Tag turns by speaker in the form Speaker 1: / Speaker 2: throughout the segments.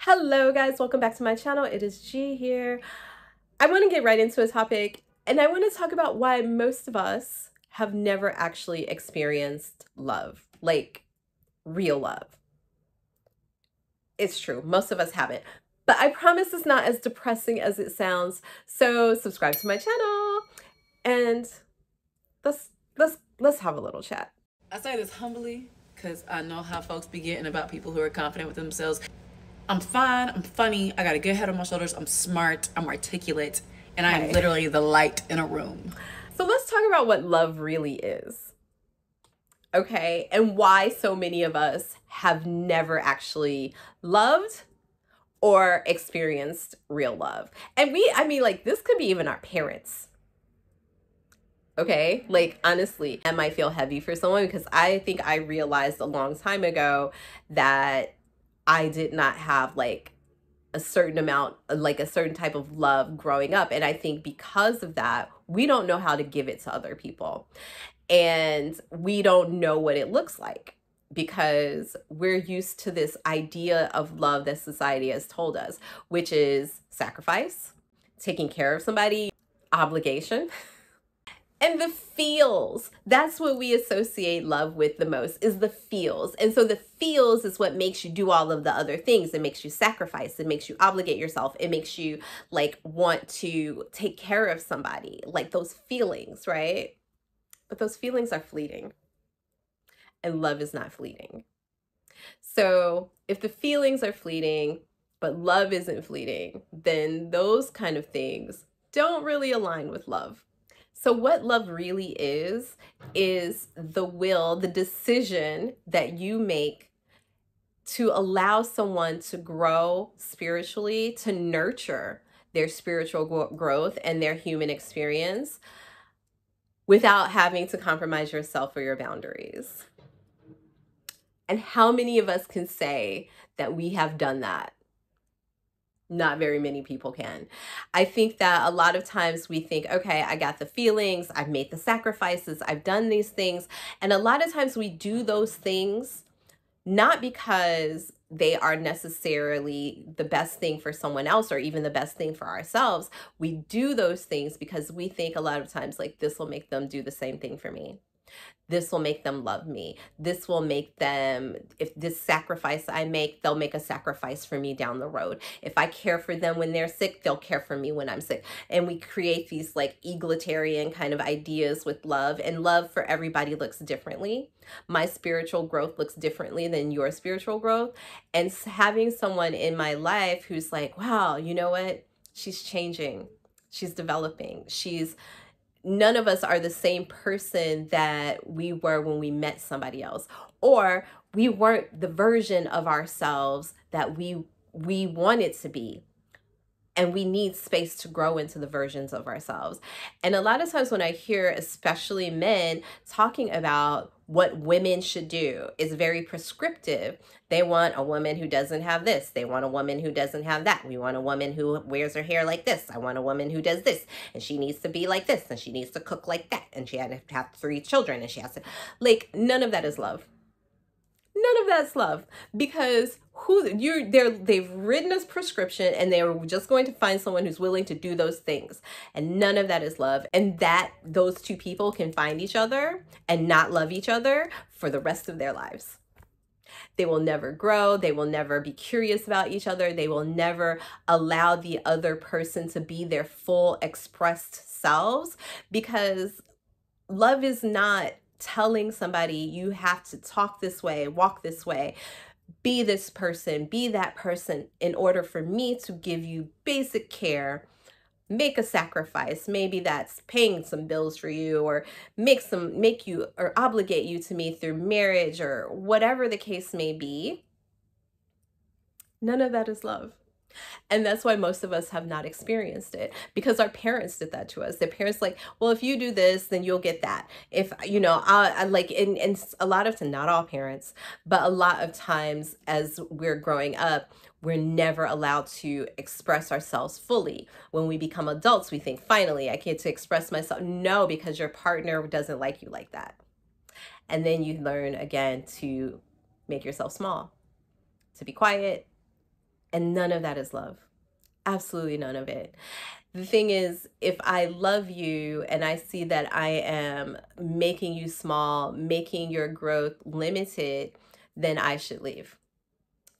Speaker 1: Hello guys, welcome back to my channel. It is G here. I want to get right into a topic and I want to talk about why most of us have never actually experienced love, like real love. It's true, most of us haven't, but I promise it's not as depressing as it sounds. So subscribe to my channel and let's have a little chat.
Speaker 2: I say this humbly because I know how folks be getting about people who are confident with themselves. I'm fine, I'm funny, I got a good head on my shoulders, I'm smart, I'm articulate, and I'm literally the light in a room.
Speaker 1: So let's talk about what love really is. Okay, and why so many of us have never actually loved or experienced real love. And I mean, like, this could be even our parents. Okay, like, honestly, that might feel heavy for someone because I think I realized a long time ago that I did not have like a certain amount, like a certain type of love growing up. And I think because of that, we don't know how to give it to other people. And we don't know what it looks like because we're used to this idea of love that society has told us, which is sacrifice, taking care of somebody, obligation. And the feels, that's what we associate love with the most, is the feels. And so the feels is what makes you do all of the other things. It makes you sacrifice. It makes you obligate yourself. It makes you like want to take care of somebody, like those feelings, right? But those feelings are fleeting and love is not fleeting. So if the feelings are fleeting, but love isn't fleeting, then those kind of things don't really align with love. So what love really is the will, the decision that you make to allow someone to grow spiritually, to nurture their spiritual growth and their human experience without having to compromise yourself or your boundaries. And how many of us can say that we have done that? Not very many people can. I think that a lot of times we think, okay, I got the feelings, I've made the sacrifices, I've done these things. And a lot of times we do those things not because they are necessarily the best thing for someone else or even the best thing for ourselves. We do those things because we think a lot of times like this will make them do the same thing for me. This will make them love me. This will make them, if this sacrifice I make, they'll make a sacrifice for me down the road. If I care for them when they're sick, they'll care for me when I'm sick. And we create these like egalitarian kind of ideas with love, and love for everybody looks differently. My spiritual growth looks differently than your spiritual growth. And having someone in my life who's like, wow, you know what? She's changing. She's developing. None of us are the same person that we were when we met somebody else, or we weren't the version of ourselves that we wanted to be. And we need space to grow into the versions of ourselves. And a lot of times when I hear, especially men, talking about what women should do, is very prescriptive. They want a woman who doesn't have this. They want a woman who doesn't have that. We want a woman who wears her hair like this. I want a woman who does this. And she needs to be like this. And she needs to cook like that. And she had to have 3 children. And she has to, like, none of that is love. None of that's love, because they've written a prescription and they're just going to find someone who's willing to do those things, and none of that is love. And that those two people can find each other and not love each other for the rest of their lives. They will never grow. They will never be curious about each other. They will never allow the other person to be their full expressed selves, because love is not telling somebody you have to talk this way, walk this way, be this person, be that person in order for me to give you basic care, make a sacrifice. Maybe that's paying some bills for you, or make you or obligate you to me through marriage, or whatever the case may be. None of that is love. And that's why most of us have not experienced it, because our parents did that to us. Their parents like, well, if you do this, then you'll get that. If, you know, I like, and a lot of, not all parents, but a lot of times as we're growing up, we're never allowed to express ourselves fully. When we become adults, we think, finally, I get to express myself. No, because your partner doesn't like you like that. And then you learn again to make yourself small, to be quiet, And none of that is love. Absolutely none of it. The thing is, if I love you and I see that I am making you small, making your growth limited, then I should leave.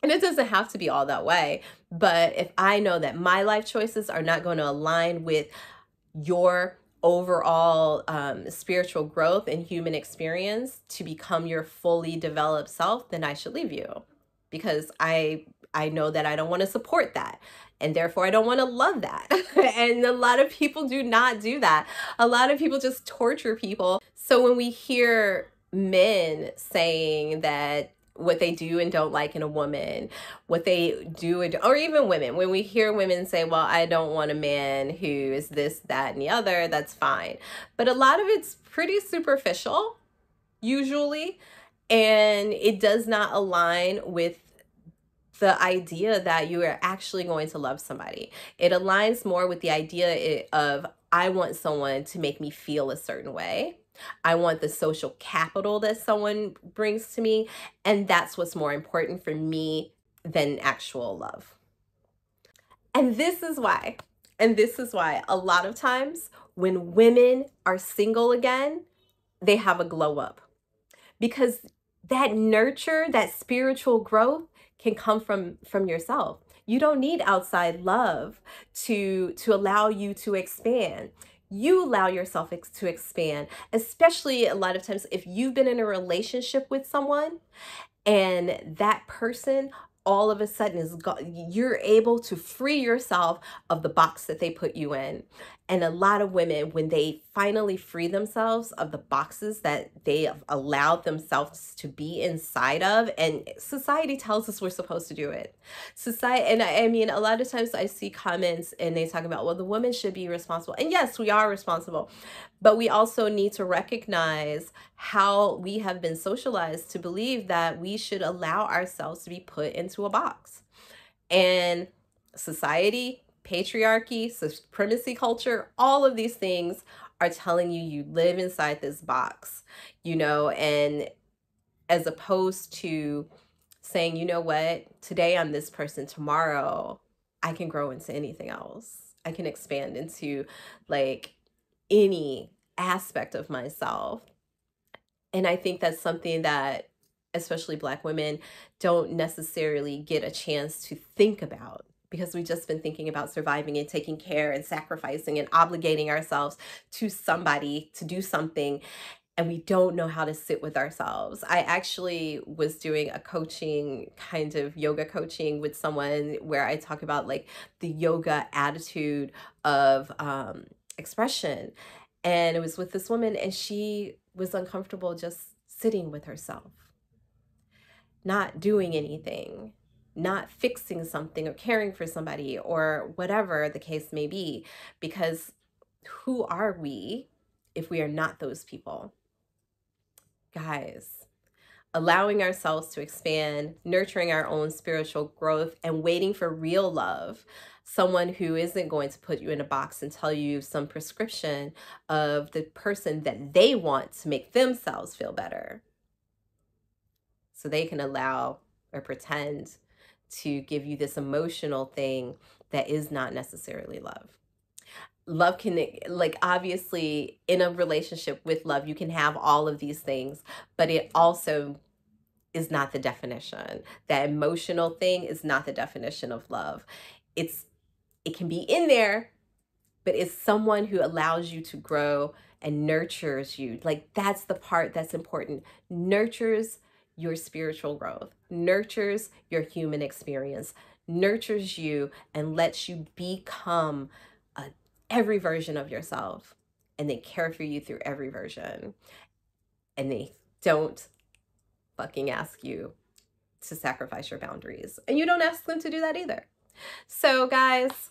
Speaker 1: And it doesn't have to be all that way. But if I know that my life choices are not going to align with your overall spiritual growth and human experience to become your fully developed self, then I should leave you, because I know that I don't want to support that. And therefore, I don't want to love that. And a lot of people do not do that. A lot of people just torture people. So when we hear men saying that what they do and don't like in a woman, what they do, or even women, when we hear women say, well, I don't want a man who is this, that, and the other, that's fine. But a lot of it's pretty superficial, usually, and it does not align with the idea that you are actually going to love somebody. It aligns more with the idea of, I want someone to make me feel a certain way. I want the social capital that someone brings to me. And that's what's more important for me than actual love. And this is why a lot of times when women are single again, they have a glow up. Because that nurture, that spiritual growth can come from yourself. You don't need outside love to allow you to expand. You allow yourself to expand, especially a lot of times if you've been in a relationship with someone and that person all of a sudden is you're able to free yourself of the box that they put you in. And a lot of women, when they finally free themselves of the boxes that they have allowed themselves to be inside of, and society tells us we're supposed to do it. Society, and I mean, a lot of times I see comments and they talk about, well, the woman should be responsible. And yes, we are responsible, but we also need to recognize how we have been socialized to believe that we should allow ourselves to be put into a box. And society, patriarchy, supremacy culture, all of these things are telling you you live inside this box, you know, and as opposed to saying, you know what, today I'm this person, tomorrow I can grow into anything else. I can expand into like any aspect of myself. And I think that's something that especially Black women don't necessarily get a chance to think about, because we've just been thinking about surviving and taking care and sacrificing and obligating ourselves to somebody to do something. And we don't know how to sit with ourselves. I actually was doing a coaching, kind of yoga coaching with someone where I talk about like the yoga attitude of expression. And it was with this woman and she was uncomfortable just sitting with herself, not doing anything, not fixing something or caring for somebody or whatever the case may be, because who are we if we are not those people? Guys, allowing ourselves to expand, nurturing our own spiritual growth, and waiting for real love, someone who isn't going to put you in a box and tell you some prescription of the person that they want to make themselves feel better, so they can allow or pretend to give you this emotional thing that is not necessarily love. Love can, like, obviously in a relationship with love, you can have all of these things, but it also is not the definition. That emotional thing is not the definition of love. It can be in there, but it's someone who allows you to grow and nurtures you. Like, that's the part that's important. Nurtures your spiritual growth, nurtures your human experience, nurtures you and lets you become every version of yourself, and they care for you through every version. And they don't fucking ask you to sacrifice your boundaries. And you don't ask them to do that either. So guys,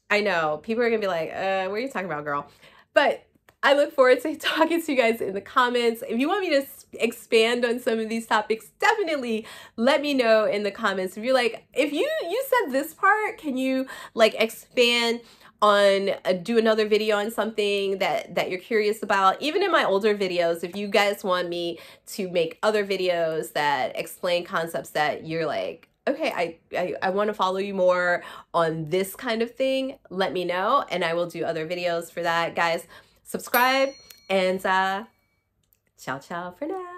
Speaker 1: I know people are gonna be like, what are you talking about, girl? But I look forward to talking to you guys in the comments. If you want me to expand on some of these topics, definitely let me know in the comments. If you're like, if you said this part, can you like expand on do another video on something that you're curious about? Even in my older videos, if you guys want me to make other videos that explain concepts that you're like, okay, I want to follow you more on this kind of thing, let me know, and I will do other videos for that. Guys, subscribe, and ciao, ciao for now.